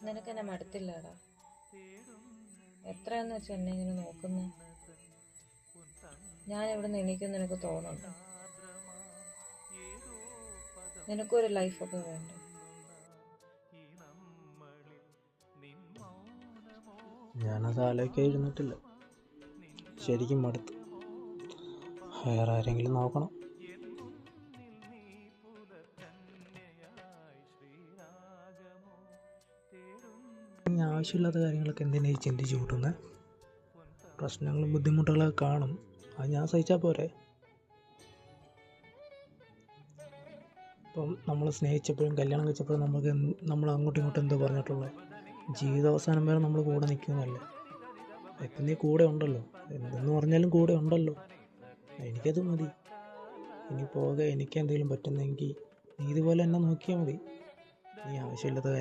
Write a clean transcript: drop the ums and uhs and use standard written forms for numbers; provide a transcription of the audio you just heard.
നിനക്കെന്നെ മടുത്തില്ലാടാ? എത്രയെന്ന് വെച്ചാൽ എന്നെ ഇങ്ങനെ നോക്കുന്നേ? ഞാൻ ഇവിടെ നിന്ന് എണീക്കുമെന്ന് നിനക്ക് തോന്നുന്നുണ്ടോ? നിനക്കൊരു ലൈഫൊക്കെ വേണ്ടേ? ഞാനത് ആലോചിക്കാതിരുന്നിട്ടില്ല. ശരിക്കും മടുത്തു. വേറെ ആരെങ്കിലും നോക്കണം. ഇനി ആവശ്യമില്ലാത്ത കാര്യങ്ങളൊക്കെ എന്തിനാ ഈ ചിന്തിച്ച് കൂട്ടുന്നത്? പ്രശ്നങ്ങളും ബുദ്ധിമുട്ടുകളൊക്കെ കാണും, അത് ഞാൻ സഹിച്ചാൽ പോരെ? ഇപ്പം നമ്മൾ സ്നേഹിച്ചപ്പോഴും കല്യാണം കഴിച്ചപ്പോഴും നമ്മൾ അങ്ങോട്ടും ഇങ്ങോട്ടും എന്തോ പറഞ്ഞിട്ടുള്ളത്? ജീവിതാവസാനം വരെ നമ്മൾ കൂടെ നിൽക്കുന്നതല്ലേ? ഇപ്പം നീ കൂടെ ഉണ്ടല്ലോ, എന്തെന്ന് പറഞ്ഞാലും കൂടെ ഉണ്ടല്ലോ. എനിക്കത് മതി. ഇനി പോകെ എനിക്ക് എന്തെങ്കിലും പറ്റുന്നെങ്കിൽ നീ ഇതുപോലെ എന്നെ നോക്കിയാൽ മതി. നീ ആവശ്യമില്ലാത്ത കാര്യം